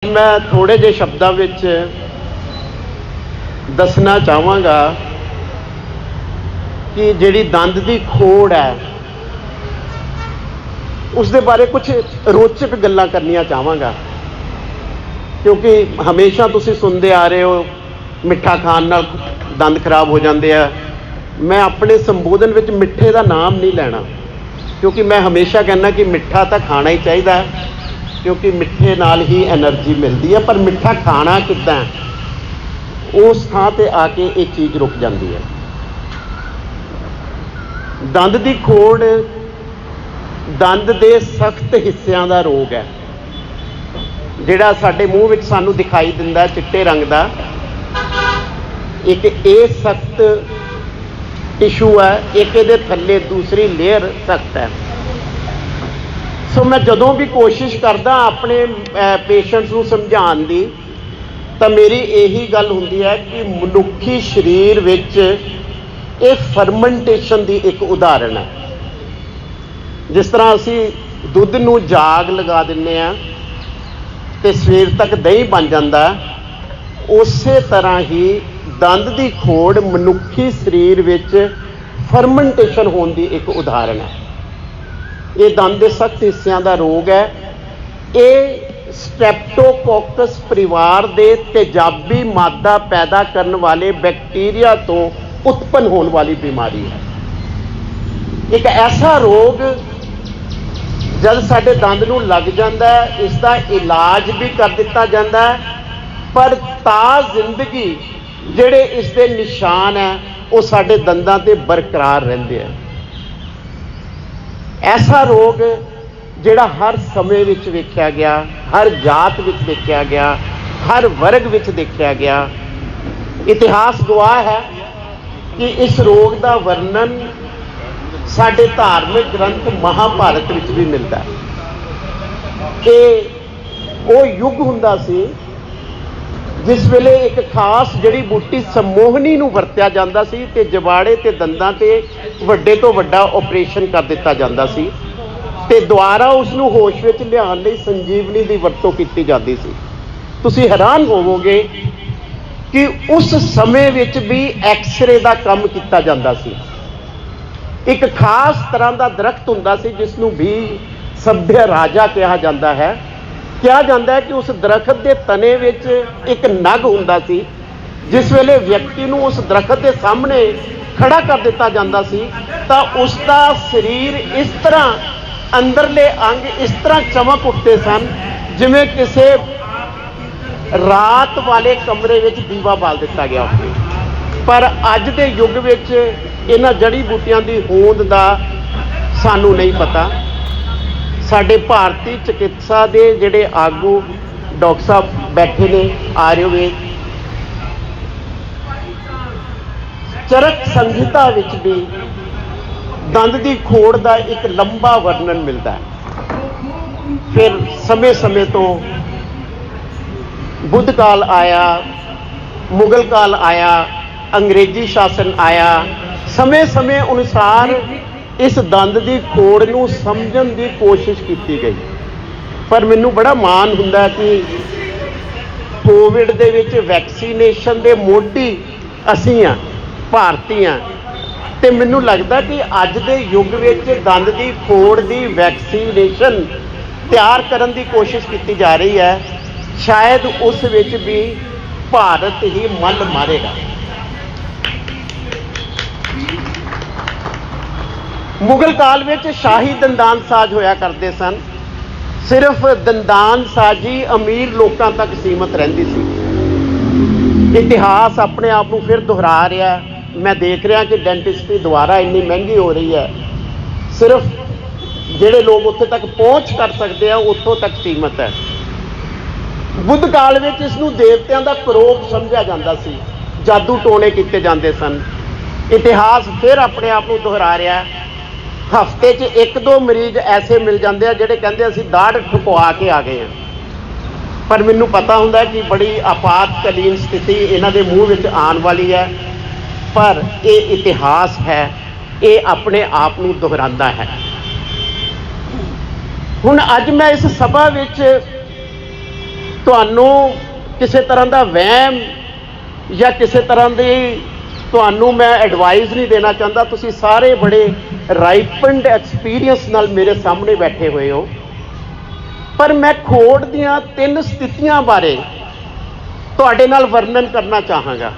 मैं थोड़े जे शब्दों विच दसना चाहांगा कि जिहड़ी दंद की खोड़ है उसके बारे कुछ रोचक गल्लां करनियां चाहांगा, क्योंकि हमेशा तुसीं सुनते आ रहे हो मिठा खाण नाल दंद खराब हो जाते हैं। मैं अपने संबोधन विच मिठे का नाम नहीं लेना, क्योंकि मैं हमेशा कहना कि मिठा तो खाना ही चाहिए, क्योंकि मिठे नाल ही एनर्जी मिलती है। पर मिठा खाना किद्दां उस थां ते आके ये चीज़ रुक जाती है। दंद की खोड़ दंद के सख्त हिस्सों का रोग है, जिहड़ा साडे मूँह विच सानू दिखाई दिंदा चिट्टे रंग का। एक ये सख्त टिशू है, एक ये थल्ले दूसरी लेयर सख्त है। सो मैं जदों भी कोशिश करदा अपने पेशेंट्स नूं समझाउण दी, तो मेरी यही गल हुंदी है कि मनुखी शरीर विच ये फरमेंटेशन की एक उदाहरण है। जिस तरह असी दुध नूं जाग लगा दिंदे आ ते सवेर तक दही बन जाता, उस तरह ही दंद की खोड़ मनुखी शरीर विच फरमेंटेशन होने की एक उदाहरण है। ये दंद के सख्त हिस्सों का रोग है। ये स्ट्रेप्टोकोकस परिवार के तेजाबी मादा पैदा करने वाले बैक्टीरिया तो उत्पन्न होने वाली बीमारी है। एक ऐसा रोग जब साडे दंद नूं लग जाता है, इसका इलाज भी कर दिता जाता है, पर ता जिंदगी जिहड़े इसके निशान है वो साडे दंदां ते बरकरार रहिंदे हैं। ऐसा रोग जिहड़ा हर समय विच वेख्या गया, हर जात विच देखा गया, हर वर्ग विच देखा गया। इतिहास गवाह है कि इस रोग का वर्णन साडे धार्मिक ग्रंथ महाभारत विच भी मिलता है। कि वो युग हुंदा सी जिस वेले एक खास जड़ी बूटी समोहनी नूं वरत्या जांदा सी ते जवाड़े ते दंदां ते वड्डे तो वड्डा ऑपरेशन कर दिता जांदा सी ते दुआरा उसनूं होश विच लिआउण लई संजीवनी की वरतों की जाती सी। तुसीं हैरान होवोगे कि उस समय विच भी एक्सरे का काम किया जाता सी। एक खास तरह का दरख्त हुंदा सी जिसनूं भी सभ्य राजा कहा जाता है। कहा जाता है कि उस दरख्त के तने विच एक नग हुंदा सी, जिस वेले व्यक्ति नूं उस दरख्त के सामने खड़ा कर दिता जाता सी तो उसका शरीर इस तरह अंदरले अंग इस तरह चमक उठते सन जिवें किसी रात वाले कमरे विच दीवा बाल दिता गया हो। पर अज के युग विच इन्हां जड़ी बूटियां की होंद का सानू नहीं पता। साडे भारतीय चिकित्सा के जिहड़े आगू डॉक्टर साहब बैठे ने आयुर्वेद चरक संहिता विच भी दंद की खोड़ का एक लंबा वर्णन मिलता है। फिर समय समय तो बुद्ध काल आया, मुगल काल आया, अंग्रेजी शासन आया। समय समय अनुसार इस दंद की खोड़ नूं समझण की कोशिश की गई। पर मैनूं बड़ा माण हुंदा कि कोविड दे विच वैक्सीनेशन के मोढी असीं आ, भारती हाँ। तो मैनूं लगता कि अज के युग विच दंद की खोड़ की वैक्सीनेशन तैयार करने की कोशिश की जा रही है। शायद उस विच भी भारत ही मल मारेगा। मुगल काल में शाही दंदान साज होया करते सन। सिर्फ दंदान साजी अमीर लोगों तक सीमित रहिंदी सी। इतिहास अपने आप को फिर दोहरा रहा है। मैं देख रहा कि डेंटिस्ट्री दोबारा इन्नी महंगी हो रही है। सिर्फ जिहड़े लोग उत्थे तक पहुँच कर सकते हैं उत्थों तक सीमित है। बुद्ध काल में इसनूं देवतियां दा करोप समझा जाता सी, जादू टोने किए जाते सन। इतिहास फिर अपने आप को दोहरा रहा है। हफ्ते च एक दो मरीज ऐसे मिल जाते हैं जिहड़े कहंदे असीं दाड़ ठुकवा के आ गए हैं। पर मैनूं पता हुंदा कि बड़ी आपातकालीन स्थिति इन्हां दे मूँह विच आने वाली है। पर ये इतिहास है, ये अपने आप को दोहराता है। हुण अज मैं इस सभा विच ਤੁਹਾਨੂੰ ਕਿਸੇ ਤਰ੍ਹਾਂ ਦਾ ਵਹਿਮ ਜਾਂ ਕਿਸੇ ਤਰ੍ਹਾਂ ਦੀ ਤੁਹਾਨੂੰ ਮੈਂ ਐਡਵਾਈਸ ਨਹੀਂ ਦੇਣਾ ਚਾਹੁੰਦਾ। ਤੁਸੀਂ ਸਾਰੇ ਬੜੇ ਰਾਈਪਨਡ ਐਕਸਪੀਰੀਅੰਸ ਨਾਲ ਮੇਰੇ ਸਾਹਮਣੇ ਬੈਠੇ ਹੋਏ ਹੋ, ਪਰ ਮੈਂ ਖੋੜ ਦੀਆਂ 3 ਸਥਿਤੀਆਂ ਬਾਰੇ ਤੁਹਾਡੇ ਨਾਲ ਵਰਣਨ ਕਰਨਾ ਚਾਹਾਂਗਾ।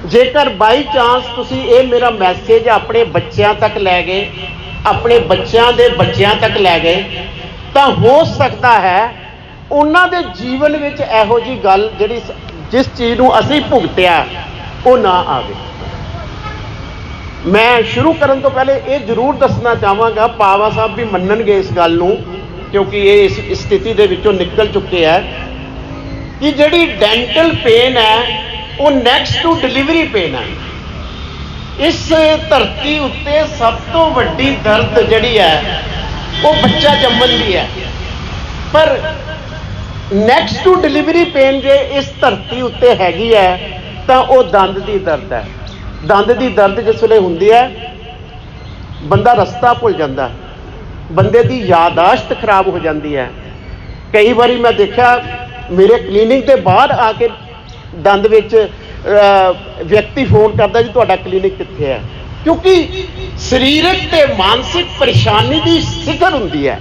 ਜੇਕਰ ਬਾਈ ਚਾਂਸ ਤੁਸੀਂ ਇਹ ਮੇਰਾ ਮੈਸੇਜ ਆਪਣੇ ਬੱਚਿਆਂ ਤੱਕ ਲੈ ਗਏ, ਆਪਣੇ ਬੱਚਿਆਂ ਦੇ ਬੱਚਿਆਂ ਤੱਕ ਲੈ ਗਏ, ਤਾਂ ਹੋ ਸਕਦਾ ਹੈ ਉਹਨਾਂ ਦੇ ਜੀਵਨ ਵਿੱਚ ਇਹੋ ਜਿਹੀ ਗੱਲ ਜਿਹੜੀ ਜਿਸ ਚੀਜ਼ ਨੂੰ ਅਸੀਂ ਭੁਗਤਿਆ ਉਹ ਨਾ ਆਵੇ। ਮੈਂ ਸ਼ੁਰੂ ਕਰਨ ਤੋਂ ਪਹਿਲੇ ਇਹ ਜ਼ਰੂਰ ਦੱਸਣਾ ਚਾਹਾਂਗਾ, ਪਾਵਾ ਸਾਹਿਬ ਵੀ ਮੰਨਣਗੇ ਇਸ ਗੱਲ ਨੂੰ ਕਿਉਂਕਿ ਇਹ ਇਸ ਸਥਿਤੀ ਦੇ ਵਿੱਚੋਂ ਨਿਕਲ ਚੁੱਕੇ ਹੈ, ਕਿ ਜਿਹੜੀ ਡੈਂਟਲ ਪੇਨ ਹੈ ਉਹ ਨੈਕਸਟ ਟੂ ਡਿਲੀਵਰੀ ਪੇਨ ਹੈ। ਇਸ ਧਰਤੀ ਉੱਤੇ ਸਭ ਤੋਂ ਵੱਡੀ ਦਰਦ ਜਿਹੜੀ ਹੈ ਉਹ ਬੱਚਾ ਜੰਮਣ ਦੀ ਹੈ, ਪਰ ਨੈਕਸਟ ਟੂ ਡਿਲੀਵਰੀ ਪੇਨ ਜੇ ਇਸ ਧਰਤੀ ਉੱਤੇ ਹੈਗੀ ਹੈ ਤਾਂ ਉਹ ਦੰਦ ਦੀ ਦਰਦ ਹੈ। ਦੰਦ ਦੀ ਦਰਦ ਜਿਸ ਵੇਲੇ ਹੁੰਦੀ ਹੈ ਬੰਦਾ ਰਸਤਾ ਭੁੱਲ ਜਾਂਦਾ, ਬੰਦੇ ਦੀ ਯਾਦਾਸ਼ਤ ਖਰਾਬ ਹੋ ਜਾਂਦੀ ਹੈ। ਕਈ ਵਾਰੀ ਮੈਂ ਦੇਖਿਆ ਮੇਰੇ ਕਲੀਨਿਕ ਦੇ ਬਾਹਰ ਆ ਕੇ ਦੰਦ ਵਿੱਚ ਵਿਅਕਤੀ ਫੋਨ ਕਰਦਾ, ਜੀ ਤੁਹਾਡਾ ਕਲੀਨਿਕ ਕਿੱਥੇ ਹੈ, ਕਿਉਂਕਿ ਸਰੀਰਕ ਤੇ ਮਾਨਸਿਕ ਪਰੇਸ਼ਾਨੀ ਦੀ ਸਿਖਰ ਹੁੰਦੀ ਹੈ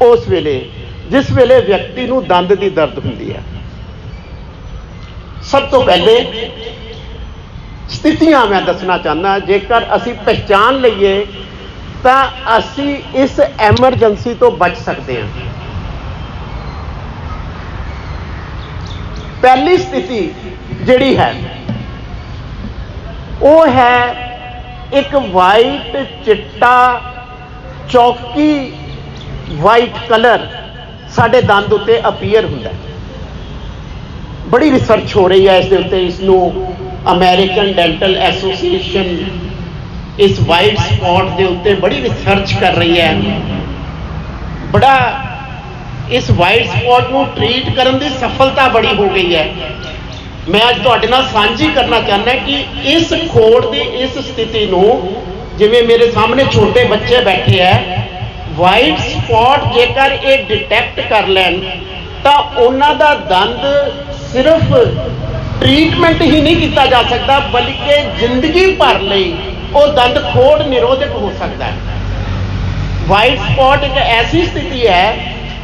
ਉਸ ਵੇਲੇ ਜਿਸ ਵੇਲੇ ਵਿਅਕਤੀ ਨੂੰ ਦੰਦ ਦੀ ਦਰਦ ਹੁੰਦੀ ਹੈ। ਸਭ ਤੋਂ ਪਹਿਲੇ ਸਥਿਤੀਆਂ ਮੈਂ ਦੱਸਣਾ ਚਾਹੁੰਦਾ, ਜੇਕਰ ਅਸੀਂ ਪਹਿਚਾਨ ਲਈਏ ਤਾਂ ਅਸੀਂ ਇਸ ਐਮਰਜੈਂਸੀ ਤੋਂ ਬਚ ਸਕਦੇ ਹਾਂ। ਪਹਿਲੀ ਸਥਿਤੀ ਜਿਹੜੀ ਹੈ ਉਹ ਹੈ ਇੱਕ ਵਾਈਟ ਚਿੱਟਾ ਚੌਕੀ ਵਾਈਟ ਕਲਰ ਸਾਡੇ ਦੰਦ ਉੱਤੇ ਅਪੀਅਰ ਹੁੰਦਾ। ਬੜੀ ਰਿਸਰਚ ਹੋ ਰਹੀ ਹੈ ਇਸ ਦੇ ਉੱਤੇ, ਇਸ ਨੂੰ ਅਮਰੀਕਨ ਡੈਂਟਲ ਐਸੋਸੀਏਸ਼ਨ ਇਸ ਵਾਈਟ ਸਪੌਟ ਦੇ ਉੱਤੇ ਬੜੀ ਰਿਸਰਚ ਕਰ ਰਹੀ ਹੈ। ਬੜਾ ਇਸ ਵਾਈਟ ਸਪੌਟ ਨੂੰ ਟ੍ਰੀਟ ਕਰਨ ਦੀ ਸਫਲਤਾ ਬੜੀ ਹੋ ਗਈ ਹੈ। ਮੈਂ ਅੱਜ ਤੁਹਾਡੇ ਨਾਲ ਸਾਂਝੀ ਕਰਨਾ ਚਾਹੁੰਦਾ ਕਿ ਇਸ ਖੋੜ ਦੀ ਇਸ ਸਥਿਤੀ ਨੂੰ, ਜਿਵੇਂ ਮੇਰੇ ਸਾਹਮਣੇ ਛੋਟੇ ਬੱਚੇ ਬੈਠੇ ਹੈ, ਵਾਈਟ ਸਪੌਟ ਜੇਕਰ ਇਹ ਡਿਟੈਕਟ ਕਰ ਲੈਣ ਤਾਂ ਉਹਨਾਂ ਦਾ ਦੰਦ ਸਿਰਫ ਟ੍ਰੀਟਮੈਂਟ ਹੀ ਨਹੀਂ ਕੀਤਾ ਜਾ ਸਕਦਾ, ਬਲਕਿ ਜ਼ਿੰਦਗੀ ਭਰ ਲਈ ਉਹ ਦੰਦ ਖੋੜ ਨਿਰੋਧਕ ਹੋ ਸਕਦਾ ਹੈ। ਵਾਈਟ ਸਪੌਟ ਇੱਕ ਐਸੀ ਸਥਿਤੀ ਹੈ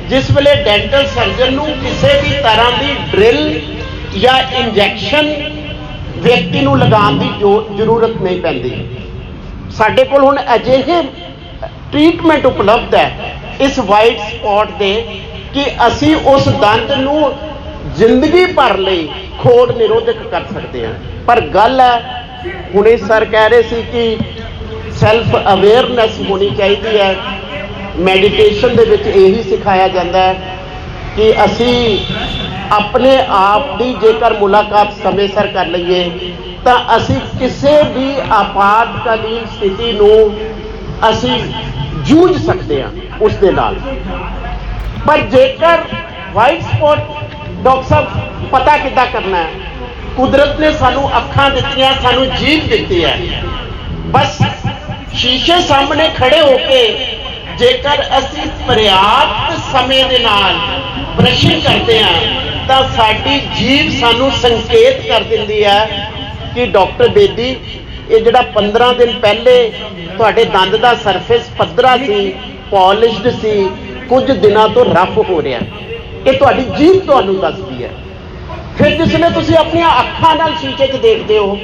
ਜਿਸ ਵੇਲੇ ਡੈਂਟਲ ਸਰਜਨ ਨੂੰ ਕਿਸੇ ਵੀ ਤਰ੍ਹਾਂ ਦੀ ਡਰਿਲ ਜਾਂ ਇੰਜੈਕਸ਼ਨ ਵਿਅਕਤੀ ਨੂੰ ਲਗਾਉਣ ਦੀ ਜ਼ਰੂਰਤ ਨਹੀਂ ਪੈਂਦੀ। ਸਾਡੇ ਕੋਲ ਹੁਣ ਅਜਿਹੇ ਟ੍ਰੀਟਮੈਂਟ ਉਪਲਬਧ ਹੈ ਇਸ ਵਾਈਟ ਸਪੌਟ ਦੇ ਕਿ ਅਸੀਂ ਉਸ ਦੰਦ ਨੂੰ ਜ਼ਿੰਦਗੀ ਭਰ ਲਈ ਖੋੜ ਨਿਰੋਧਕ ਕਰ ਸਕਦੇ ਹਾਂ। ਪਰ ਗੱਲ ਹੈ, ਹੁਣੇ ਸਰ ਕਹਿ ਰਹੇ ਸੀ ਕਿ ਸੈਲਫ ਅਵੇਅਰਨੈਸ ਹੋਣੀ ਚਾਹੀਦੀ ਹੈ। ਮੈਡੀਟੇਸ਼ਨ ਦੇ ਵਿੱਚ ਇਹੀ ਸਿਖਾਇਆ ਜਾਂਦਾ ਹੈ ਕਿ ਅਸੀਂ ਆਪਣੇ ਆਪ ਦੀ ਜੇਕਰ ਮੁਲਾਕਾਤ ਸਮੇਂ ਸਿਰ ਕਰ ਲਈਏ ਤਾਂ ਅਸੀਂ ਕਿਸੇ ਵੀ ਆਪਾਤਕਾਲੀਨ ਸਥਿਤੀ ਨੂੰ ਅਸੀਂ ਜੂਝ ਸਕਦੇ ਹਾਂ ਉਸ ਦੇ ਨਾਲ। ਪਰ ਜੇਕਰ ਵਾਈਟ ਸਪੌਟ, ਡਾਕਟਰ ਸਾਹਿਬ ਪਤਾ ਕਿੱਦਾਂ ਕਰਨਾ ਹੈ? ਕੁਦਰਤ ਨੇ ਸਾਨੂੰ ਅੱਖਾਂ ਦਿੱਤੀਆਂ, ਸਾਨੂੰ ਜੀਭ ਦਿੱਤੀ ਹੈ। ਬਸ ਸ਼ੀਸ਼ੇ ਸਾਹਮਣੇ ਖੜੇ ਹੋ ਕੇ ਜੇਕਰ ਅਸੀਂ ਪ੍ਰਯਾਪਤ ਸਮੇਂ ਦੇ ਨਾਲ ਬ੍ਰਸ਼ਿੰਗ ਕਰਦੇ ਹਾਂ ਤਾਂ ਸਾਡੀ ਜੀਭ ਸਾਨੂੰ ਸੰਕੇਤ ਕਰ ਦਿੰਦੀ ਹੈ ਕਿ ਡਾਕਟਰ ਬੇਦੀ, ਇਹ ਜਿਹੜਾ 15 ਦਿਨ ਪਹਿਲੇ ਤੁਹਾਡੇ ਦੰਦ ਦਾ ਸਰਫੇਸ ਪੱਧਰਾ ਸੀ, ਪੋਲਿਸ਼ਡ ਸੀ, ਕੁਝ ਦਿਨਾਂ ਤੋਂ ਰਫ ਹੋ ਰਿਹਾ। ਇਹ ਤੁਹਾਡੀ ਜੀਭ ਤੁਹਾਨੂੰ ਦੱਸਦੀ ਹੈ। ਫਿਰ ਜਿਸ ਵੇਲੇ ਤੁਸੀਂ ਆਪਣੀਆਂ ਅੱਖਾਂ ਨਾਲ ਸ਼ੀਸ਼ੇ 'ਚ ਦੇਖਦੇ ਹੋ,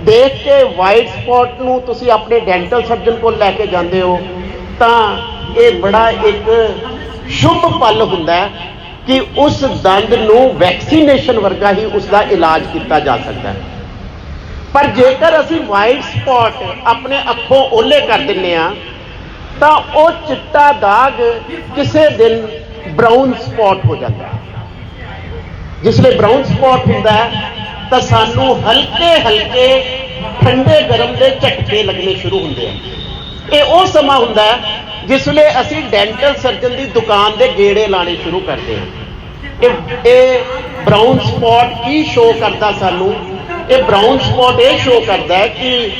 ਦੇਖ ਕੇ ਵਾਈਟ ਸਪੌਟ ਨੂੰ ਤੁਸੀਂ ਆਪਣੇ ਡੈਂਟਲ ਸਰਜਨ ਕੋਲ ਲੈ ਕੇ ਜਾਂਦੇ ਹੋ, ਤਾਂ ਇਹ ਬੜਾ ਇੱਕ ਸ਼ੁਭ ਪਲ ਹੁੰਦਾ ਹੈ ਕਿ ਉਸ ਦੰਦ ਨੂੰ ਵੈਕਸੀਨੇਸ਼ਨ ਵਰਗਾ ਹੀ ਉਸ ਦਾ ਇਲਾਜ ਕੀਤਾ ਜਾ ਸਕਦਾ ਹੈ। ਪਰ ਜੇਕਰ ਅਸੀਂ ਵਾਈਟ ਸਪੌਟ ਆਪਣੇ ਅੱਖੋਂ ਓਹਲੇ ਕਰ ਦਿੰਦੇ ਹਾਂ ਤਾਂ ਉਹ ਚਿੱਟਾ ਦਾਗ ਕਿਸੇ ਦਿਨ ਬਰਾਊਨ ਸਪੌਟ ਹੋ ਜਾਂਦਾ ਹੈ। ਜਿਸ ਵੇਲੇ ਬਰਾਊਨ ਸਪੌਟ ਹੁੰਦਾ ਹੈ ਤਾਂ ਸਾਨੂੰ ਹਲਕੇ ਹਲਕੇ ਠੰਡੇ ਗਰਮ ਦੇ ਝਟਕੇ ਲੱਗਣੇ ਸ਼ੁਰੂ ਹੁੰਦੇ ਆ। ਇਹ ਉਹ ਸਮਾਂ ਹੁੰਦਾ ਹੈ ਜਿਸ ਵੇਲੇ ਅਸੀਂ ਡੈਂਟਲ ਸਰਜਨ ਦੀ ਦੁਕਾਨ ਦੇ ਗੇੜੇ ਲਾਣੇ ਸ਼ੁਰੂ ਕਰਦੇ ਹਾਂ। ਇਹ ਬਰਾਊਨ ਸਪੌਟ ਕੀ ਸ਼ੋ ਕਰਦਾ ਸਾਨੂੰ? ਇਹ ਬਰਾਊਨ ਸਪੌਟ ਇਹ ਸ਼ੋ ਕਰਦਾ ਹੈ ਕਿ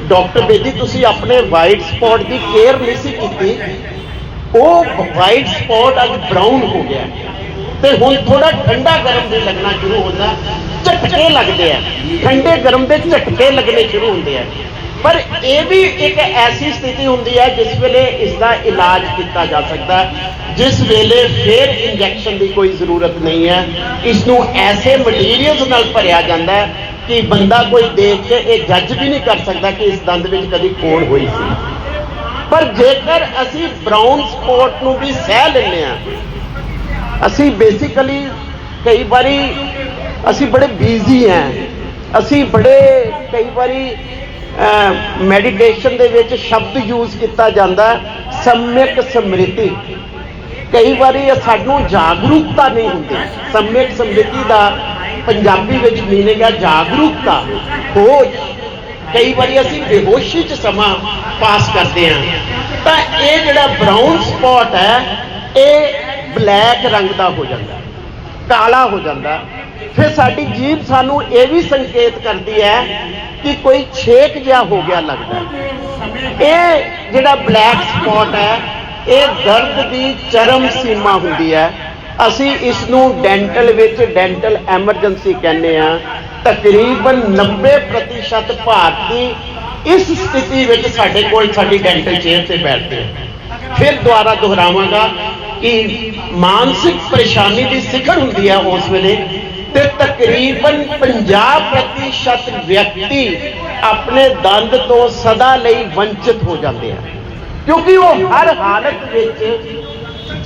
ਡਾਕਟਰ ਬੇਦੀ ਤੁਸੀਂ ਆਪਣੇ ਵਾਈਟ ਸਪੌਟ ਦੀ ਕੇਅਰ ਨਹੀਂ ਸੀ ਕੀਤੀ, ਉਹ ਵਾਈਟ ਸਪੌਟ ਅੱਜ ਬਰਾਊਨ ਹੋ ਗਿਆ। ਤੇ ਹੁਣ ਥੋੜਾ ਠੰਡਾ ਗਰਮ ਵੀ ਲੱਗਣਾ ਸ਼ੁਰੂ ਹੁੰਦਾ, ਝਟਕੇ ਲੱਗਦੇ ਆ, ਠੰਡੇ ਗਰਮ ਦੇ ਝਟਕੇ ਲੱਗਣੇ ਸ਼ੁਰੂ ਹੁੰਦੇ ਆ। ਪਰ ਇਹ ਵੀ ਇੱਕ ਐਸੀ ਸਥਿਤੀ ਹੁੰਦੀ ਹੈ ਜਿਸ ਵੇਲੇ ਇਸ ਦਾ ਇਲਾਜ ਕੀਤਾ ਜਾ ਸਕਦਾ, ਜਿਸ ਵੇਲੇ ਫਿਰ ਇੰਜੈਕਸ਼ਨ ਦੀ ਕੋਈ ਜ਼ਰੂਰਤ ਨਹੀਂ ਹੈ। ਇਸ ਨੂੰ ਐਸੇ ਮਟੀਰੀਅਲਸ ਨਾਲ ਭਰਿਆ ਜਾਂਦਾ ਹੈ ਕਿ ਬੰਦਾ ਕੋਈ ਦੇਖ ਕੇ ਇਹ ਜੱਜ ਵੀ ਨਹੀਂ ਕਰ ਸਕਦਾ ਕਿ ਇਸ ਦੰਦ ਵਿੱਚ ਕਦੀ ਕੋੜ ਹੋਈ ਸੀ। ਪਰ ਜੇਕਰ ਅਸੀਂ ਬਰਾਊਨ ਸਪੌਟ ਨੂੰ ਵੀ ਸਹਿ ਲੈਂਦੇ ਹਾਂ, ਅਸੀਂ ਬੇਸਿਕਲੀ ਕਈ ਵਾਰੀ ਅਸੀਂ ਬੜੇ ਬਿਜ਼ੀ ਹਾਂ, ਅਸੀਂ ਬੜੇ ਕਈ ਵਾਰੀ ਮੈਡੀਟੇਸ਼ਨ ਦੇ ਵਿੱਚ ਸ਼ਬਦ ਯੂਜ਼ ਕੀਤਾ ਜਾਂਦਾ ਸਮਿਕ ਸਮ੍ਰਿਤੀ। ਕਈ ਵਾਰੀ ਸਾਨੂੰ ਜਾਗਰੂਕਤਾ ਨਹੀਂ ਹੁੰਦੀ। ਸਮਿਕ ਸਮ੍ਰਿਤੀ ਦਾ ਪੰਜਾਬੀ ਵਿੱਚ ਮੀਨਿੰਗ ਹੈ ਜਾਗਰੂਕਤਾ, ਹੋਸ਼। ਕਈ ਵਾਰੀ ਅਸੀਂ ਬੇਹੋਸ਼ੀ 'ਚ ਸਮਾਂ ਪਾਸ ਕਰਦੇ ਹਾਂ। ਤਾਂ ਇਹ ਜਿਹੜਾ ਬਰਾਊਨ ਸਪੌਟ ਹੈ ਇਹ ਬਲੈਕ ਰੰਗ ਦਾ ਹੋ ਜਾਂਦਾ, ਕਾਲਾ ਹੋ ਜਾਂਦਾ। ਫਿਰ ਸਾਡੀ ਜੀਭ ਸਾਨੂੰ ਇਹ ਵੀ ਸੰਕੇਤ ਕਰਦੀ ਹੈ ਕਿ ਕੋਈ ਛੇਕ ਜਿਹਾ ਹੋ ਗਿਆ ਲੱਗਦਾ। ਇਹ ਜਿਹੜਾ ਬਲੈਕ ਸਪੌਟ ਹੈ ਇਹ ਦਰਦ ਦੀ ਚਰਮ ਸੀਮਾ ਹੁੰਦੀ ਹੈ। ਅਸੀਂ ਇਸ ਨੂੰ ਡੈਂਟਲ ਵਿੱਚ ਡੈਂਟਲ ਐਮਰਜੈਂਸੀ ਕਹਿੰਦੇ ਹਾਂ। ਤਕਰੀਬਨ 90% ਭਾਰਤੀ ਇਸ ਸਥਿਤੀ ਵਿੱਚ ਸਾਡੇ ਕੋਲ ਸਾਡੀ ਡੈਂਟਲ ਚੇਅਰ ਤੇ ਬੈਠਦੇ ਆ। ਫਿਰ ਦੁਬਾਰਾ ਦੁਹਰਾਵਾਂਗਾ ਕਿ ਮਾਨਸਿਕ ਪਰੇਸ਼ਾਨੀ ਦੀ ਸਿਖਰ ਹੁੰਦੀ ਹੈ ਉਸ ਵੇਲੇ, ਤੇ ਤਕਰੀਬਨ 50% ਵਿਅਕਤੀ ਆਪਣੇ ਦੰਦ ਤੋਂ ਸਦਾ ਲਈ ਵੰਚਿਤ ਹੋ ਜਾਂਦੇ ਆ, ਕਿਉਂਕਿ ਉਹ ਹਰ ਹਾਲਤ ਵਿੱਚ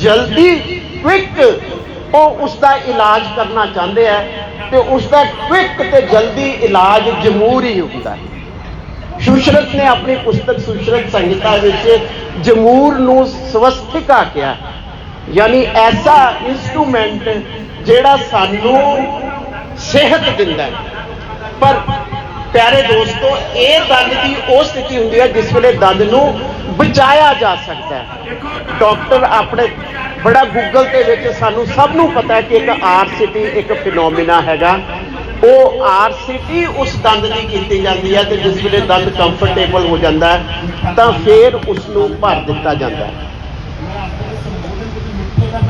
ਜਲਦੀ ਕੁਇਕ ਉਹ ਉਸ ਦਾ ਇਲਾਜ ਕਰਨਾ ਚਾਹੁੰਦੇ ਆ, ਤੇ ਉਸ ਦਾ ਕੁਇਕ ਤੇ ਜਲਦੀ ਇਲਾਜ ਜਮਹੂਰੀ ਹੁੰਦਾ ਹੈ। ਸੁਸ਼ਰਤ ਨੇ ਆਪਣੀ ਪੁਸਤਕ ਸੁਸ਼ਰਤ ਸੰਹਿਤਾ ਵਿੱਚ ਜਮਹੂਰ ਨੂੰ ਸਵਸਥਿਕਾ ਕਿਹਾ, ਯਾਨੀ ਐਸਾ ਇੰਸਟਰੂਮੈਂਟ ਜਿਹੜਾ ਸਾਨੂੰ ਸਿਹਤ ਦਿੰਦਾ ਹੈ। ਪਰ ਪਿਆਰੇ ਦੋਸਤੋ, ਇਹ ਦੰਦ ਦੀ ਉਹ ਸਥਿਤੀ ਹੁੰਦੀ ਹੈ ਜਿਸ ਵੇਲੇ ਦੰਦ ਨੂੰ ਬਚਾਇਆ ਜਾ ਸਕਦਾ ਹੈ। ਡਾਕਟਰ ਆਪਣੇ ਬੜਾ ਗੂਗਲ ਦੇ ਵਿੱਚ ਸਾਨੂੰ ਸਭ ਨੂੰ ਪਤਾ ਹੈ ਕਿ ਇੱਕ RCT ਇੱਕ ਫਿਨੋਮੀਨਾ ਹੈਗਾ। ਉਹ RCT ਉਸ ਦੰਦ ਦੀ ਕੀਤੀ ਜਾਂਦੀ ਹੈ, ਤੇ ਜਿਸ ਵੇਲੇ ਦੰਦ ਕੰਫਰਟੇਬਲ ਹੋ ਜਾਂਦਾ ਹੈ ਤਾਂ ਫਿਰ ਉਸ ਨੂੰ ਭਰ ਦਿੱਤਾ ਜਾਂਦਾ ਹੈ।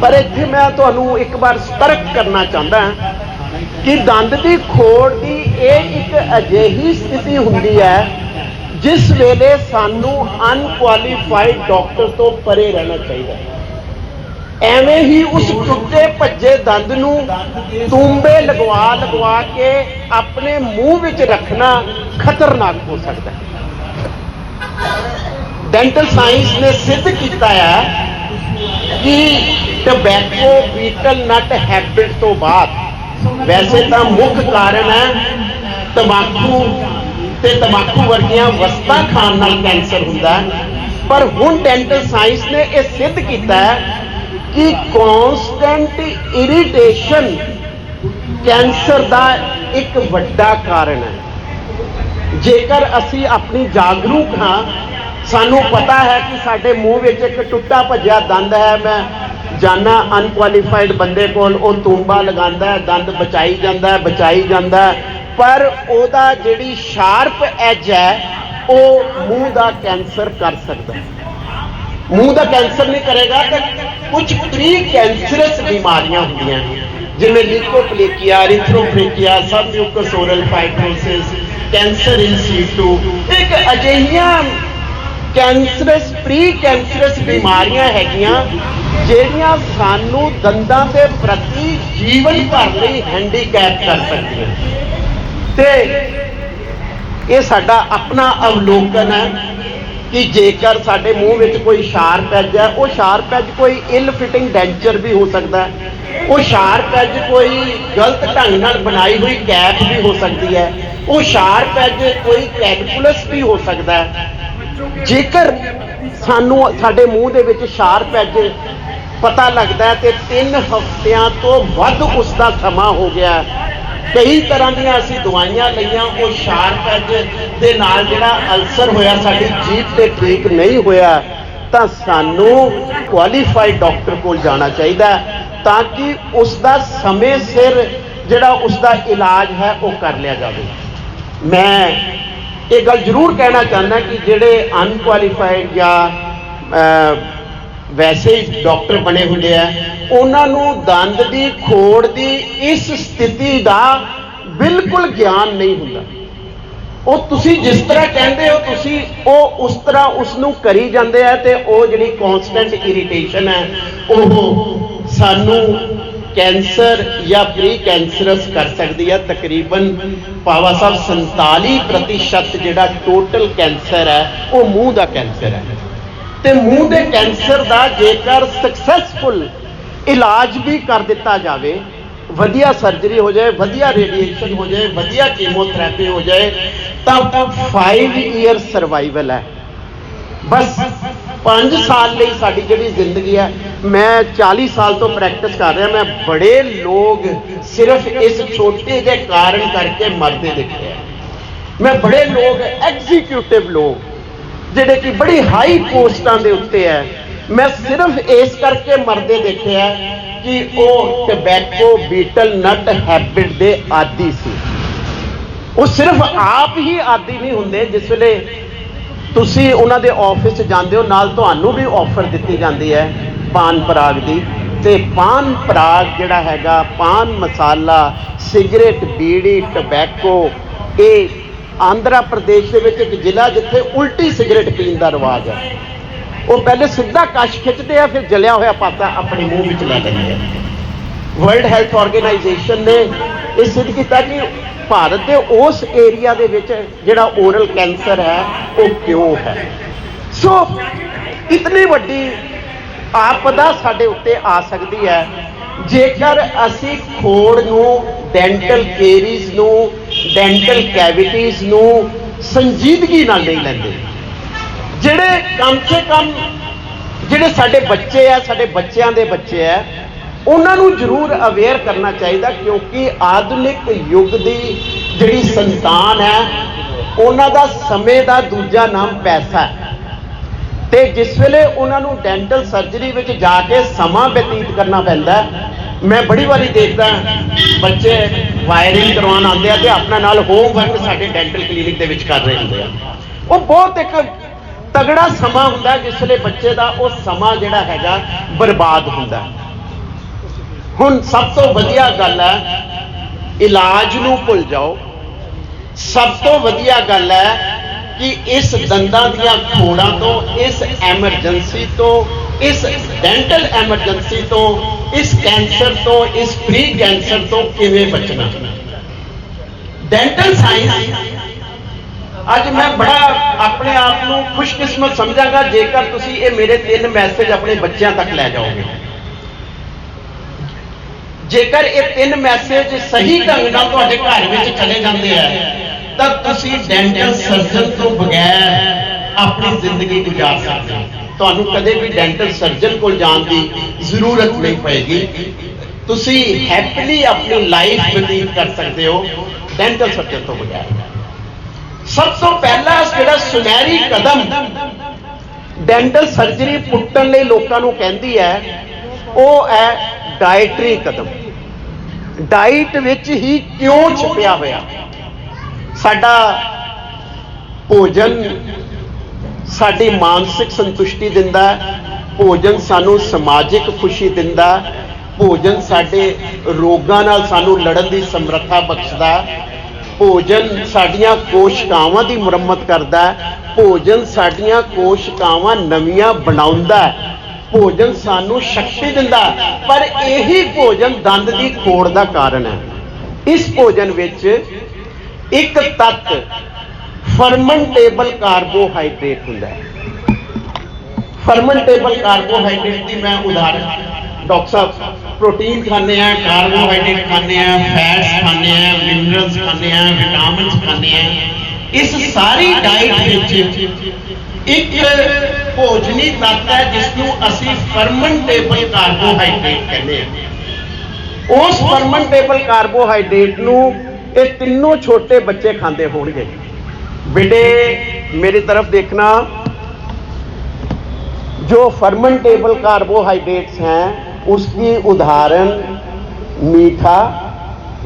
ਪਰ ਇੱਥੇ ਮੈਂ ਤੁਹਾਨੂੰ ਇੱਕ ਵਾਰ ਸਤਰਕ ਕਰਨਾ ਚਾਹੁੰਦਾ ਹਾਂ ਕਿ ਦੰਦ ਦੀ ਖੋੜ ਦੀ ਇਹ ਇੱਕ ਅਜਿਹੀ ਸਥਿਤੀ ਹੁੰਦੀ ਹੈ ਜਿਸ ਵੇਲੇ ਸਾਨੂੰ ਅਨਕੁਆਲੀਫਾਈਡ ਡਾਕਟਰ ਤੋਂ ਪਰੇ ਰਹਿਣਾ ਚਾਹੀਦਾ ਹੈ। ਐਵੇਂ ਹੀ ਉਸ ਟੁੱਟੇ ਭੱਜੇ ਦੰਦ ਨੂੰ ਤੂੰਬੇ ਲਗਵਾ ਕੇ ਆਪਣੇ ਮੂੰਹ ਵਿੱਚ ਰੱਖਣਾ ਖਤਰਨਾਕ ਹੋ ਸਕਦਾ ਹੈ। ਡੈਂਟਲ ਸਾਇੰਸ ਨੇ ਸਿੱਧ ਕੀਤਾ ਹੈ ਕਿ ਟਬੈਕੋ ਬੀਟਲ ਨਟ ਹੈਬਿਟ ਤੋਂ ਬਾਅਦ, ਵੈਸੇ ਤਾਂ ਮੁੱਖ ਕਾਰਨ ਹੈ ਤੰਬਾਕੂ ਤੇ ਤੰਬਾਕੂ ਵਰਗੀਆਂ ਵਸਤਾਂ ਖਾਣ ਨਾਲ ਕੈਂਸਰ ਹੁੰਦਾ ਹੈ, ਪਰ ਹੁਣ ਡੈਂਟਲ ਸਾਇੰਸ ਨੇ ਇਹ ਸਿੱਧ ਕੀਤਾ ਹੈ ਕਿ ਕੌਨਸਟੈਂਟ ਇਰੀਟੇਸ਼ਨ ਕੈਂਸਰ ਦਾ ਇੱਕ ਵੱਡਾ ਕਾਰਨ ਹੈ। ਜੇਕਰ ਅਸੀਂ ਆਪਣੀ ਜਾਗਰੂਕ ਹਾਂ, ਸਾਨੂੰ ਪਤਾ ਹੈ ਕਿ ਸਾਡੇ ਮੂੰਹ ਵਿੱਚ ਇੱਕ ਟੁੱਟਾ ਭੱਜਿਆ ਦੰਦ ਹੈ, ਮੈਂ ਜਾਨਾ ਅਨਕੁਆਲੀਫਾਈਡ ਬੰਦੇ ਕੋਲ, ਉਹ ਤੂੰਬਾ ਲਗਾਉਂਦਾ ਹੈ, ਦੰਦ ਬਚਾਈ ਜਾਂਦਾ ਹੈ, ਪਰ ਉਹਦਾ ਜਿਹੜੀ ਸ਼ਾਰਪ ਐਜ ਹੈ ਉਹ ਮੂੰਹ ਦਾ ਕੈਂਸਰ ਕਰ ਸਕਦਾ ਹੈ। ਮੂੰਹ ਦਾ ਕੈਂਸਰ ਨਹੀਂ ਕਰੇਗਾ ਤਾਂ ਕੁਝ ਪ੍ਰੀ ਕੈਂਸਰਸ ਬਿਮਾਰੀਆਂ ਹੁੰਦੀਆਂ ਜਿਵੇਂ ਲਿਕੋਪਲੇਕੀਆ, ਰਿਥਰੋਫਰੇਕੀਆ, ਸਬਮਿਊਕੋਸ ਫਾਈਬਰੋਸਿਸ, ਕੈਂਸਰ ਇਨ ਸੀਟੂ, ਇੱਕ ਅਜਿਹੀਆਂ ਕੈਂਸਰਸ ਪ੍ਰੀ ਕੈਂਸਰਸ ਬਿਮਾਰੀਆਂ ਹੈਗੀਆਂ ਜਿਹੜੀਆਂ ਸਾਨੂੰ ਦੰਦਾਂ ਦੇ ਪ੍ਰਤੀ ਜੀਵਨ ਭਰ ਲਈ ਹੈਂਡੀਕੈਪ ਕਰ ਸਕਦੀਆਂ। ਤੇ ਇਹ ਸਾਡਾ ਆਪਣਾ ਅਵਲੋਕਨ ਹੈ ਕਿ ਜੇਕਰ ਸਾਡੇ ਮੂੰਹ ਵਿੱਚ ਕੋਈ ਸ਼ਾਰਪ ਐਜ ਹੈ, ਉਹ ਸ਼ਾਰਪ ਐਜ ਕੋਈ ਇਲ ਫਿਟਿੰਗ ਡੈਂਚਰ ਵੀ ਹੋ ਸਕਦਾ ਹੈ, ਉਹ ਸ਼ਾਰਪ ਐਜ ਕੋਈ ਗਲਤ ਢੰਗ ਨਾਲ ਬਣਾਈ ਹੋਈ ਕੈਪ ਵੀ ਹੋ ਸਕਦੀ ਹੈ, ਉਹ ਸ਼ਾਰਪ ਐਜ ਕੋਈ ਕੈਲਕੂਲਸ ਵੀ ਹੋ ਸਕਦਾ ਹੈ। ਜੇਕਰ ਸਾਨੂੰ ਸਾਡੇ ਮੂੰਹ ਦੇ ਵਿੱਚ ਸ਼ਾਰਪ ਐਜ ਪਤਾ ਲੱਗਦਾ ਤੇ 3 ਹਫ਼ਤਿਆਂ ਤੋਂ ਵੱਧ ਉਸ ਦਾ ਸਮਾਂ ਹੋ ਗਿਆ, ਕਈ ਤਰ੍ਹਾਂ ਦੀਆਂ ਅਸੀਂ ਦਵਾਈਆਂ ਲਈਆਂ, ਉਹ ਸ਼ਾਰਪ ਐਜ ਦੇ ਨਾਲ ਜਿਹੜਾ ਅਲਸਰ ਹੋਇਆ ਸਾਡੀ ਜੀਭ ਤੇ ਠੀਕ ਨਹੀਂ ਹੋਇਆ, ਤਾਂ ਸਾਨੂੰ ਕੁਆਲੀਫਾਈਡ ਡਾਕਟਰ ਕੋਲ ਜਾਣਾ ਚਾਹੀਦਾ ਤਾਂ ਕਿ ਉਸ ਦਾ ਸਮੇਂ ਸਿਰ ਜਿਹੜਾ ਉਸ ਦਾ ਇਲਾਜ ਹੈ ਉਹ ਕਰ ਲਿਆ ਜਾਵੇ। ਮੈਂ ਇਹ ਗੱਲ ਜ਼ਰੂਰ ਕਹਿਣਾ ਚਾਹੁੰਦਾ ਕਿ ਜਿਹੜੇ ਅਨਕੁਆਲੀਫਾਈਡ ਜਾਂ वैसे ही डॉक्टर बने हुए हैं, उन्होंने दंद की खोड़ की इस स्थिति का बिल्कुल ज्ञान नहीं होता। वो तुसी जिस तरह कहते हो तुसी वो उस तरह उसनू करी जाते हैं, तो वो जी कॉन्सटेंट इरीटेशन है वो सानू कैंसर या प्री कैंसरस कर सकती है। तकरीबन पावा साहब 47% जोड़ा टोटल कैंसर है वो मूँह का कैंसर है। तो मूँह के कैंसर का जेकर सक्सैसफुल इलाज भी कर दिता जाए, वधिया सर्जरी हो जाए, वधिया रेडिएशन हो जाए, वधिया कीमोथेरेपी हो जाए, तब 5 ईयर सर्वाइवल है। बस 5 साल ਲਈ ਸਾਡੀ ਜਿਹੜੀ ਜ਼ਿੰਦਗੀ ਹੈ। मैं 40 साल तो प्रैक्टिस कर रहा, मैं बड़े लोग सिर्फ इस छोटे जे कारण करके मरते देखे हैं। मैं बड़े लोग एग्जीक्यूटिव लोग ਜਿਹੜੇ कि बड़ी हाई पोस्टां ਦੇ ਉੱਤੇ है, मैं सिर्फ इस करके मरते देखे हैं कि वो टबैको बीटल नट हैबिट के आदी सी। वो सिर्फ आप ही आदी नहीं होंगे। जिस वेले तुसी उन्हां दे ऑफिस जाते हो, नाल तुहानू भी ऑफर दी जाती है पान पराग की, तो पान पराग जिहड़ा हैगा, पान मसाला, सिगरेट, बीड़ी, टबैको, ये आंध्रा प्रदेश के विच एक जिला जिथे उल्टी सिगरेट पीण का रिवाज है। वो पहले सीधा कश खिंचते हैं, फिर जलिया होया पासा अपने मुंह में ला देंगे। वर्ल्ड हैल्थ ऑर्गेनाइजेशन ने यह सिद्ध किया कि भारत के उस एरिया दे विच जिहड़ा ओरल कैंसर है वो क्यों है। सो इतनी वड्डी आपदा साडे उत्ते आ सकती है जेकर असी खोड़ नूं, डेंटल केरीज नूं, डेंटल कैविटीज़ नूं संजीदगी नाल नहीं लैंदे। ਜਿਹੜੇ कम से कम ਜਿਹੜੇ ਸਾਡੇ ਬੱਚੇ ਆ, ਸਾਡੇ ਬੱਚਿਆਂ ਦੇ ਬੱਚੇ ਆ, ਉਹਨਾਂ ਨੂੰ ਜ਼ਰੂਰ ਅਵੇਅਰ ਕਰਨਾ ਚਾਹੀਦਾ, ਕਿਉਂਕਿ ਆਧੁਨਿਕ ਯੁੱਗ ਦੀ ਜਿਹੜੀ ਸੰਤਾਨ ਹੈ ਉਹਨਾਂ ਦਾ ਸਮੇਂ ਦਾ ਦੂਜਾ ਨਾਮ ਪੈਸਾ ਹੈ। ਤੇ ਜਿਸ ਵੇਲੇ ਉਹਨਾਂ ਨੂੰ ਡੈਂਟਲ ਸਰਜਰੀ ਵਿੱਚ ਜਾ ਕੇ ਸਮਾਂ ਬਤੀਤ ਕਰਨਾ ਪੈਂਦਾ, ਮੈਂ ਬੜੀ ਵਾਰੀ ਦੇਖਦਾ ਬੱਚੇ ਵਾਇਰਿੰਗ ਕਰਵਾਉਣ ਆਉਂਦੇ ਆ ਤੇ ਆਪਣਾ ਨਾਲ ਹੋਮਵਰਕ ਸਾਡੇ ਡੈਂਟਲ ਕਲੀਨਿਕ ਦੇ ਵਿੱਚ ਕਰ ਰਹੇ ਹੁੰਦੇ ਆ। ਉਹ ਬਹੁਤ ਇੱਕ तगड़ा समा हुंदा जिसले बच्चे का वो समा जिहड़ा हैगा बर्बाद हुंदा। हुण सब तो वधिया गल है इलाज नूं भुल जाओ। सब तो वधिया गल है कि इस दंदां दीयां खोड़ां तो, इस एमरजेंसी तो, इस डेंटल एमरजेंसी तो, इस कैंसर तो, इस प्री कैंसर तो किवें बचना। डेंटल साइंस अज मैं बड़ा अपने आप को खुशकिस्मत समझागा जेकर तुसी ये मेरे 3 मैसेज अपने बच्चों तक लै जाओगे। जेकर ये 3 मैसेज सही ढंग नाल तुहाडे घर विच चले जाते हैं तब तुसी डेंटल सर्जन तो बगैर अपनी जिंदगी गुजार सकते हो। तुहानू कदे भी डेंटल सर्जन को जाने की जरूरत नहीं पएगी। तुसी हैप्पीली अपनी लाइफ व्यतीत कर सकते हो डेंटल सर्जन तो बगैर। सब तो पहला जिहड़ा सुनहरी कदम डेंटल सर्जरी पुट्टण लई लोकां नूं कहंदी है वो है डाइटरी कदम। डाइट विच ही क्यों छिपिया होया साडा भोजन साडी मानसिक संतुष्टि दिंदा, भोजन सानू समाजिक खुशी दिंदा, भोजन साडे रोगां नाल सानू लड़न दी समर्था बख्शदा, भोजन साडियां कोशिकावां दी मुरम्मत करदा है, भोजन साडियां कोशिकावां नवीआं बनाउंदा है, भोजन सानू शक्ति दिंदा। पर यही भोजन दंद की खोड़ का कारण है। इस भोजन विच एक तत्त फर्मेंटेबल कार्बोहाइड्रेट हुंदा है। फर्मेंटेबल कार्बोहाइड्रेट की मैं उदाहरण, डॉक्टर साहब प्रोटीन खाने हैं, कार्बोहाइड्रेट खाने हैं, फैट्स खाने हैं, मिनरल्स खाने हैं, विटामिन खाने हैं, इस सारी डाइट एक भोजनी तत्त है जिसनों असी फर्मेंटेबल कार्बोहाइड्रेट कहते हैं। उस फर्मेंटेबल कार्बोहाइड्रेट नूं ये तीनों छोटे बच्चे खाते होंगे। बेटे मेरी तरफ देखना, जो फर्मेंटेबल कार्बोहाइड्रेट्स हैं उसकी उदाहरण मीठा,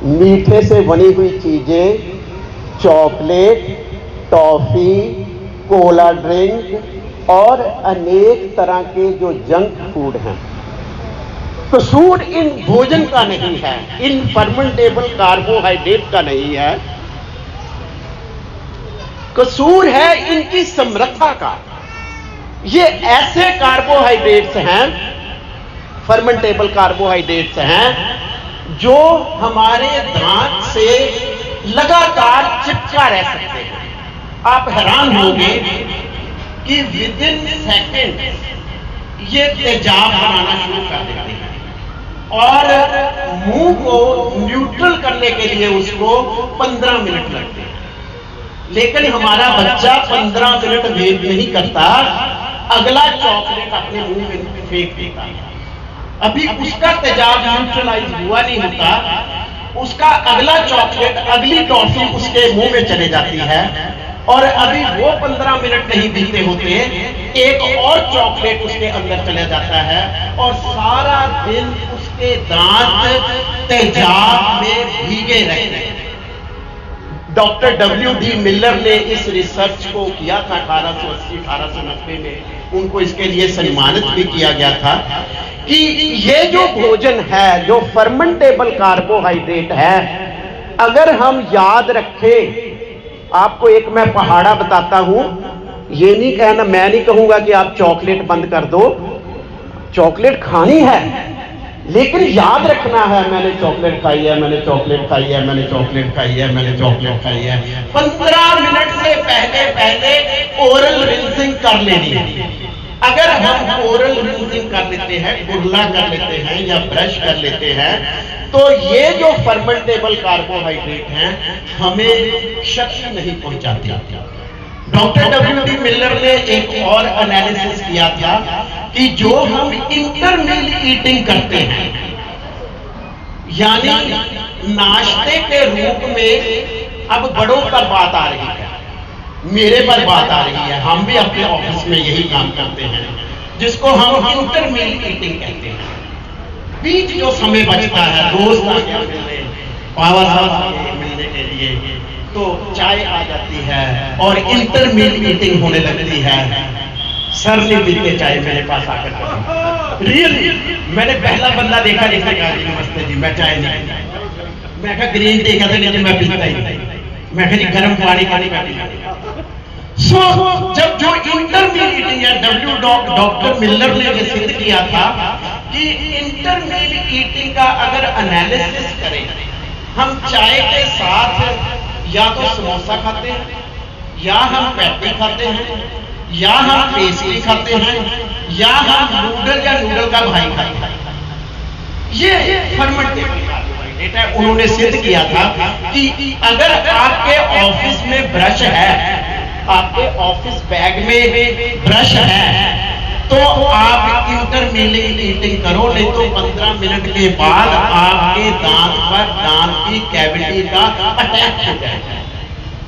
मीठे से बनी हुई चीज़ें, चॉकलेट, टॉफ़ी, कोला ड्रिंक, और अनेक तरह के जो जंक फूड हैं। कसूर इन भोजन का नहीं है, इन फर्मेंटेबल कार्बोहाइड्रेट का नहीं है, कसूर है इनकी समृद्धता का। ये ऐसे कार्बोहाइड्रेट्स हैं, फर्मेंटेबल कार्बोहाइड्रेट्स हैं, जो हमारे दांत से लगातार चिपका रह सकते हैं। आप हैरान होंगे कि विद इन सेकेंड ये तेजाब बनाना शुरू कर देते हैं और मुंह को न्यूट्रल करने के लिए उसको 15 मिनट लगते हैं। लेकिन हमारा बच्चा 15 मिनट वेट नहीं करता, अगला चॉकलेट अपने मुंह में फेंक देता है। अभी उसका तेजाब न्यूट्रलाइज हुआ नहीं होता, उसका अगला चॉकलेट, अगली टॉफी उसके मुंह में चले जाती है और अभी वो 15 मिनट नहीं बीते होते, एक और चॉकलेट उसके अंदर चला जाता है और सारा दिन उसके दांत तेजाब में भीगे रहते हैं। Doctor W.D. मिलर ने इस रिसर्च को किया था 1880-1890 में, उनको इसके लिए सम्मानित भी किया गया था कि ये जो भोजन है, जो फर्मेंटेबल कार्बोहाइड्रेट है, अगर हम याद रखें, आपको एक मैं पहाड़ा बताता हूं, ये नहीं कहना, मैं नहीं कहूंगा कि आप चॉकलेट बंद कर दो, चॉकलेट खानी है, लेकिन याद रखना है मैंने चॉकलेट खाई है, मैंने चॉकलेट खाई है, मैंने चॉकलेट खाई है, मैंने चॉकलेट खाई है। 15 मिनट से पहले ओरल रिंसिंग कर लेनी है। अगर हम ओरल रिंसिंग कर लेते हैं, कुरला कर लेते हैं या ब्रश कर लेते हैं, तो ये जो फर्मेंटेबल कार्बोहाइड्रेट हैं हमें शक्ति नहीं पहुंचाती। Doctor W.D. मिलर ने एक और एनालिसिस किया था कि जो हम इंटरमील ईटिंग करते हैं, यानी नाश्ते के रूप में, अब बड़ों पर बात आ रही है, मेरे पर बात आ रही है, हम भी अपने ऑफिस में यही काम करते हैं, जिसको हम इंटरमील ईटिंग कहते हैं। बीच जो समय बचता है, दोस्त आ गया मिलने, पावर हाउस मिलने के लिए, तो चाय आ जाती है और इंटरमील मीटिंग होने लगती है। सर नहीं पीते चाय मेरे पास आकर, रियली मैंने पहला बंदा देखा जिसने कहा जी नमस्ते जी मैं चाय नहीं, मैं कहा ग्रीन टी कहते नहीं मैं पीता ही नहीं, मैं कहा जी गर्म पानी का नहीं पीता। सो जब जो इंटरमील ईटिंग है, डॉक्टर मिलर ने ये सिद्ध किया था कि इंटरमील ईटिंग का अगर एनालिसिस करें, हम चाय के साथ या तो समोसा खाते हैं, या हम पैटी खाते हैं, या हम पेस्ट्री खाते हैं, या हम नूडल या नूडल का भाई खाते हैं। ये फर्मेंटेबल कार्बोहाइड्रेट है। उन्होंने सिद्ध किया था कि अगर आपके ऑफिस में ब्रश है, आपके ऑफिस बैग में ब्रश है, तो आप इंटरमील ईटिंग करो, नहीं तो 15 मिनट के बाद आपके दांत पर दांत की कैविटी का अटैक हो जाएगा।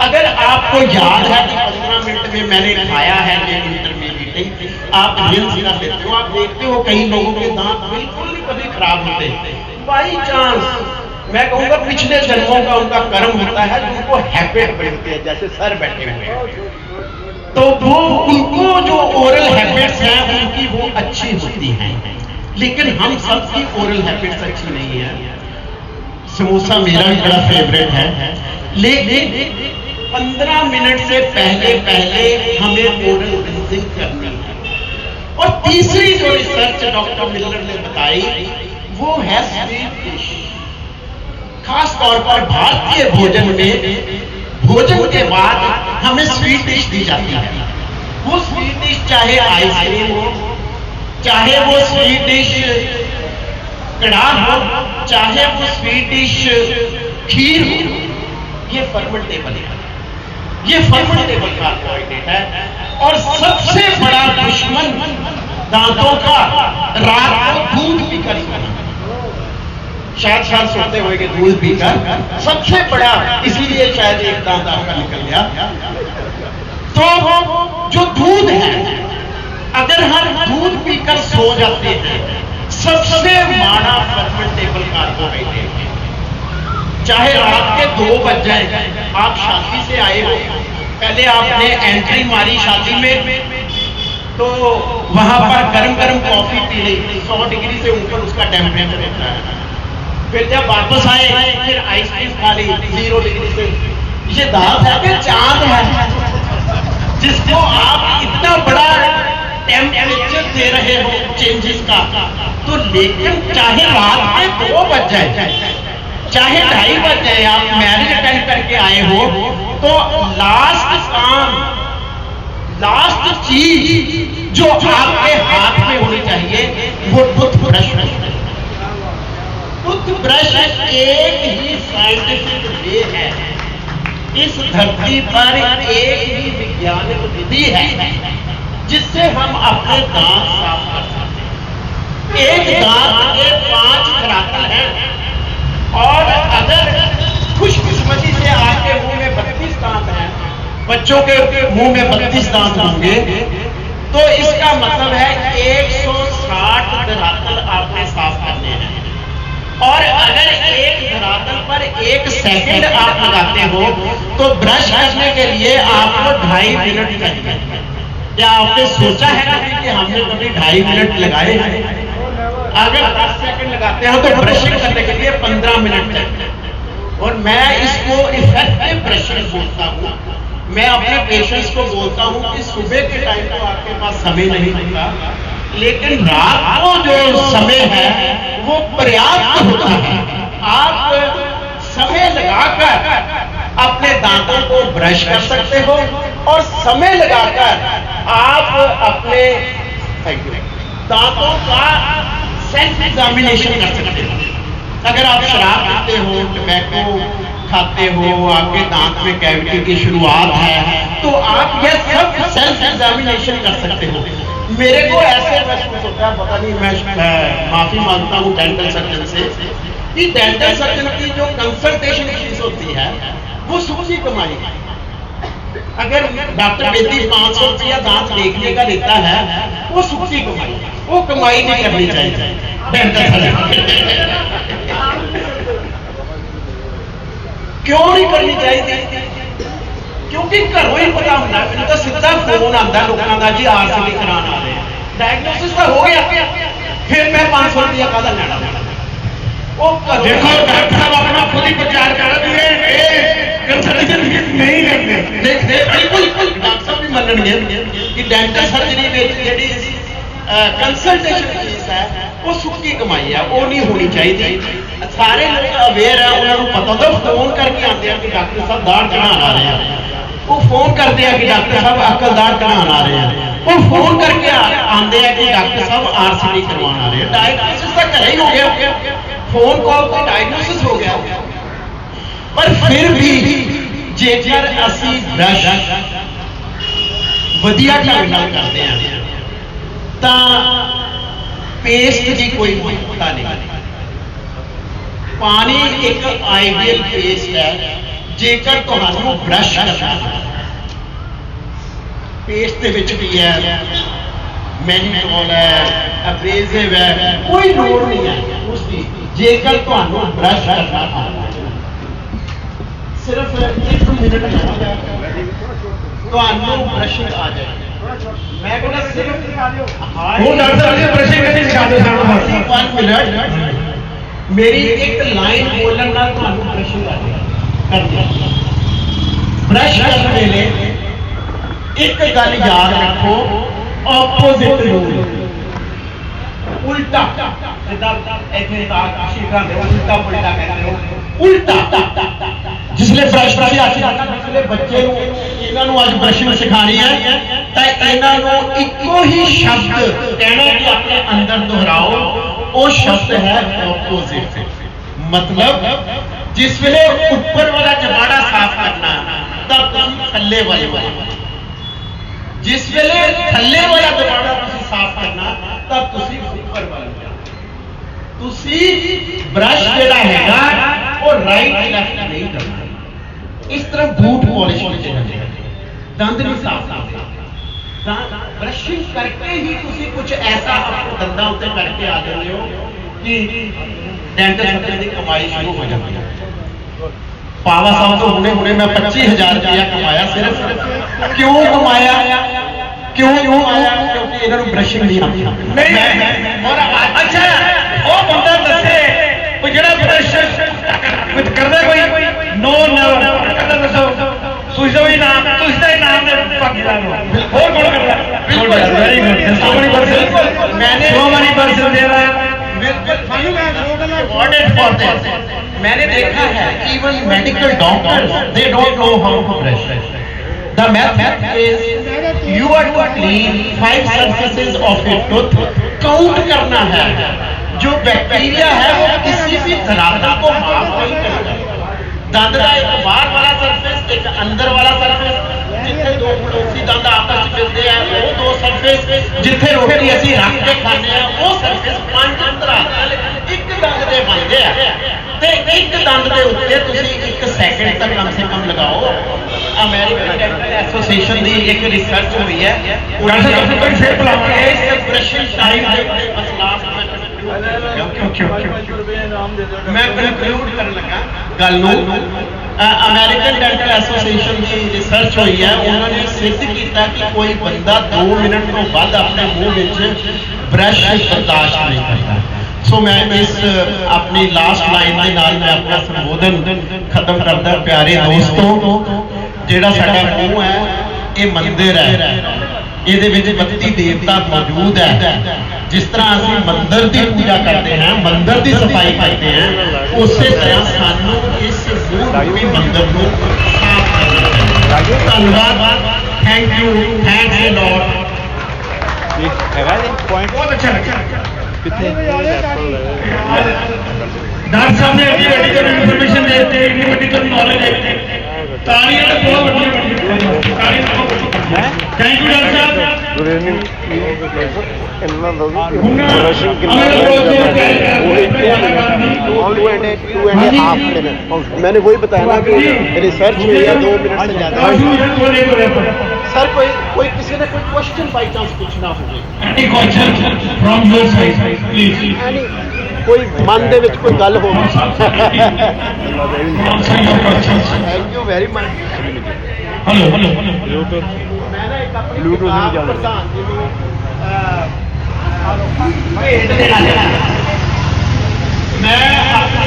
अगर आपको याद है कि 15 मिनट में मैंने खाया है ये इंटरमील ईटिंग, आप रिंस कर लेते हो, आप देखते हो कई लोगों के दांत बिल्कुल नहीं कभी खराब होते, बाई चांस मैं कहूंगा पिछले जन्मों का उनका कर्म होता है, जिनको हैबिट बनती है, जैसे सर बैठे हुए हैं, तो वो उनको जो ओरल हैबिट्स हैं उनकी वो अच्छी होती हैं। लेकिन हम सबकी ओरल हैबिट्स अच्छी नहीं है। समोसा मेरा भी बड़ा फेवरेट है, लेकिन 15 मिनट से पहले हमें ओरल रिंसिंग करनी है। और तीसरी जो रिसर्च डॉक्टर मिलर ने बताई वो है स्वीट डिश। खास तौर पर भारतीय भोजन में भोजन के बाद हमें स्वीट डिश दी जाती है। वो स्वीट डिश चाहे आइसक्रीम हो, चाहे वो स्वीट डिश कड़ाह हो, चाहे वो स्वीट डिश खीर हो, ये फर्मेंटेबल है, ये फर्मेंटेबल कार्बोहाइड्रेट है। और सबसे बड़ा दुश्मन दांतों का रात को दूध पीकर सोना, शायद सोते हुए कि दूध पीकर सबसे बड़ा, इसीलिए शायद एक दांत आपका निकल गया। तो जो दूध है, अगर हम दूध पीकर सो जाते हैं, सबसे बड़ा फर्मेंटेबल कार्बोहाइड्रेट है। चाहे रात के 2 बज जाए, आप शादी से आए हो, पहले आपने एंट्री मारी शादी में, तो वहां पर गर्म गर्म कॉफी पी ली, 100 डिग्री से ऊपर उसका टेम्परेचर होता है। फिर जब वापस आए फिर आइसक्रीम खा ली 0 डिग्री से। ये दांत है कि चांद है जिसको आप इतना बड़ा टेम्परेचर दे रहे हो चेंजेस का? तो लेकिन चाहे रात में 2 बज जाए, चाहे 2:30 बज जाए, आप मैरिज अटेंड करके आए हो, तो लास्ट काम, लास्ट चीज जो आपके हाथ में होनी चाहिए वो टूथब्रश है। टूथब्रश एक ही साइंटिफिक वे है, इस धरती पर एक ही वैज्ञानिक विधि है जिससे हम अपने दांत साफ कर सकते हैं। एक दांत के 5 धरातल हैं और अगर खुशकिस्मती से आपके मुंह में 32 दांत हैं, बच्चों के मुंह में 32 दांत होंगे, तो इसका मतलब है 160 धरातल आपने साफ करने हैं। और अगर एक धरातल पर 1 सेकंड आप लगाते हो तो ब्रश करने के लिए आपको 2.5 मिनट चाहिए। क्या आपने सोचा है कि हमने कभी 2.5 मिनट लगाए हैं? अगर 10 सेकंड लगाते हो तो ब्रशिंग करने के लिए 15 मिनट चाहिए। और मैं इसको इफेक्टिव ब्रशिंग बोलता हूँ। मैं अपने पेशेंट्स को बोलता हूँ कि सुबह के टाइम तो आपके पास समय नहीं होता, लेकिन रात को जो समय है वो पर्याप्त होता है। आप समय लगाकर अपने दांतों को ब्रश कर सकते हो और समय लगाकर आप अपने दांतों का सेल्फ एग्जामिनेशन कर सकते हो। अगर आप शराब पीते हो, टबैको खाते हो, आपके दांत में कैविटी की शुरुआत है, तो आप यह सब सेल्फ एग्जामिनेशन कर सकते हो। मेरे को ऐसे महसूस होता है, पता नहीं, मैं माफी मांगता हूँ डेंटल सर्जन से, कि डेंटल सर्जन की जो कंसल्टेशन फीस होती है वो सूची कमाई है। अगर डॉक्टर बेटी 500 रुपया दांत देखने का लेता है, वो सूची कमाई, वो कमाई नहीं करनी चाहिए डेंटल सर्जन। क्यों नहीं करनी चाहिए? क्योंकि घरों ही पता होता है, तो सीधा फोन आता लोगों का, जी आरसीटी कराना आ रहे हैं, डायग्नोसिस तो हो गया, फिर मैं 500 रुपया का लेना। देखो डॉक्टर साहब अपना खुद ही प्रचार कर रहे हैं, कंसल्टेशन नहीं करते। बिल्कुल डॉक्टर साहब भी मनणगे कि डेंटल सर्जरी में जी कंसल्टेशन फीस है वो सुखी कमाई है, वो नहीं होनी चाहिए। सारे लोग अवेयर है, उन्होंने पता होता, फोन करके आते हैं कि डॉक्टर साहब दाढ़ कढ़ाना आ रहे हैं, वो फोन करते हैं कि डॉक्टर साहब अकल दाढ़ कढ़ाना आ रहे हैं, वो फोन करके आते हैं कि डॉक्टर साहब आरसीटी करवाना आ रहे हैं। डायग्नोसिस तो घर ही हो गया, फोन कॉल पर डायग्नोसिस हो गया। पर फिर भी जेकर असी ब्रश वधिया ढंग नाल करते हैं तो पेस्ट की कोई महत्ता नहीं। पानी एक आइडियल पेस्ट है जेकर तुहानू ब्रश करना। पेस्ट दे विच भी है, मैनीटोल है, एब्रेसिव है, कोई लोड़ नहीं है उसकी। जेकर तुहानू ब्रश करना सिर्फ 1 मिनट तुहानू ब्रशिंग आ जाए। मैं कहना सिर्फ वो डॉक्टर जी ब्रशिंग करनी सिखा दो सानू 1 मिनट मेरी एक लाइन बोलन नाल तुहानू ब्रशिंग आ जाए कर दिया। ब्रश करने वेले एक गल याद रखो, ऑपोजिट रूल, उल्टा उल्टा पुल्टा कहते हो, उल्टा। जिसले ब्रश जिसले बच्चे इन्हों अज ब्रशिंग सिखानी है तो इन्हों इको ही शब्द कहना कि अपने अंदर दोहराओ, वो शब्द है ऑपोजिट। मतलब जिस वेले ऊपर वाला जबाड़ा साफ करना तब थल्ले वाले, जिस वेले थल्ले वाला जबाड़ा साफ करना तब ऊपर वाला। ब्रश जिहड़ा हैगा वो राइट लेफ्ट नहीं करना। इस तरह बूट पॉलिश करते हैं, दंद नहीं साफ करते। ब्रशिंग करके ही तुसी कुछ ऐसा अपने दंदा उत्ते करके आ जाते हो कि डेंटल सर्जन की कमाई शुरू हो जाती है। पावा साहब तो हुणे मैं 25,000 रुपया कमाया। सिर्फ क्यों कमाया? क्यों आया? क्योंकि इन्होंने ब्रशिंग नहीं आती। नहीं और अच्छा वो बंदा दसे कोई जरा ब्रश करदा कोई नो नेवर करदा दसो सुझदा ही नाम दे पगला लो और कौन करदा? बिल्कुल very good so many person दे रहा है। मैंने देखा है even medical doctors they don't know how to brush. The method is you are to clean 5 surfaces of your tooth. Count करना है, जो बैक्टीरिया है वो किसी भी धरातल को माफ नहीं करता। दंद का एक बाहर वाला सरफेस, एक अंदर वाला सरफेस, जिथे दो पड़ोसी दंद आपस में मिलते हैं वो दो सरफेस, जिथे रोटी असीं रख के खाने हैं वो सरफेस, 5 धरातल एक दंद दे बनते हैं। ते एक दंद के उत्ते तुसीं 1 सैकंड तक कम से कम लगाओ। अमेरिकन डेंटल एसोसिएशन की एक रिसर्च हुई है, ब्रशिंग टाइम मैं कंक्लूड कर लगा गल नूं। अमेरिकन डेंटल एसोसिएशन की रिसर्च हुई है, उन्होंने सिद्ध किया कि कोई बंदा 2 मिनट तो बाद अपने मुंह में ब्रश बर्दाश्त नहीं करता। सो मैं इस अपनी लास्ट लाइन के नाल मैं अपना संबोधन खत्म करता। प्यारे दोस्तों, जिहड़ा साडा मूँह है ये मंदिर है, ਇਹਦੇ ਵਿੱਚ 32 देवता मौजूद है। जिस तरह ਅਸੀਂ मंदिर की पूजा करते हैं, मंदिर की सफाई करते हैं, उस तरह सानू इस मूल मंदिर को साफ करना है। धन्यवाद, thank you, thanks a lot. बहुत अच्छा लगा। डॉक्टर साहब ने इतनी मेडिकल इन्फॉर्मेशन देते हैं, इतनी मेडिकल नॉलेज देते हैं, तालियां तो बहुत बढ़िया, तालियां तो थैंक यू डॉक्टर साहब। मैंने वही बताया ना कि रिसर्च हुई है 2 मिनट से ज्यादा। सर कोई किसी ने कोई क्वेश्चन बाई चांस पूछना हो, कोई मन दे विच कोई गल हो। Thank you very much. Hello मैंने एक अपनी प्रधान जी को मैं अपनी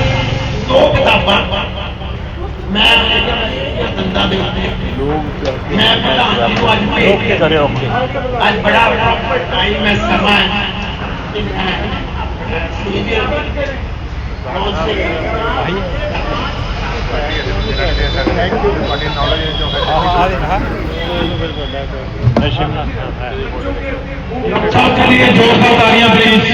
2 किताबां मैं दंदा दे मैं प्रधान जी को अज भेज अज बड़ा टाइम है, समा सबके लिए जोरदार तालियां प्लीज।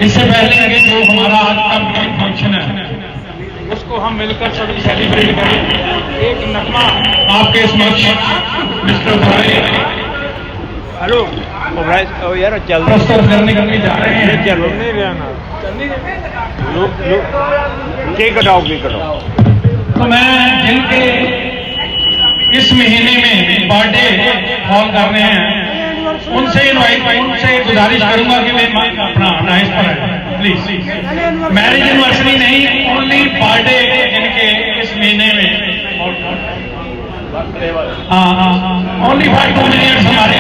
इससे पहले कि जो हमारा आज का मेन फंक्शन है उसको हम मिलकर सभी सेलिब्रेट करें, एक नगमा आपके समक्ष मिस्टर भाई हेलो यार चल प्रस्तुत करने के लिए जा रहे हैं। चल नहीं रहना केक कटाओ। तो मैं जिनके इस महीने में बर्थडे हॉल कर रहे हैं उनसे गुजारिश करूंगा कि मैं अपना नाइस पर है प्लीज। मैरिज एनिवर्सरी नहीं, ओनली बर्थडे जिनके इस महीने में, हाँ ओनली 5 मिनट्स हमारे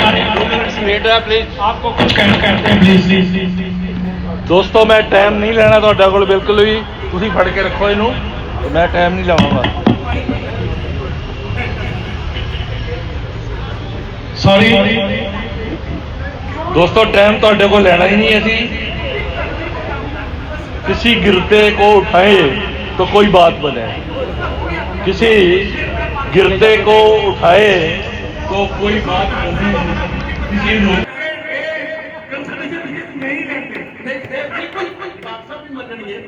प्लीज आपको कुछ कहते हैं प्लीज। दोस्तों मैं टाइम नहीं लेना ਤੁਹਾਡੇ ਕੋਲ ਬਿਲਕੁਲ ਵੀ, ਤੁਸੀਂ ਫੜ ਕੇ ਰੱਖੋ ਇਹਨੂੰ, ਮੈਂ ਟਾਈਮ ਨਹੀਂ ਲਾਵਾਂਗਾ। सॉरी दोस्तों टाइम ਤੁਹਾਡੇ ਕੋਲ लेना ही नहीं है। किसी गिरते को उठाए तो कोई बात बने, किसी गिरते को उठाए तो कोई बात बने, किसी नहीं करते बिल्कुल बात सब मननी है।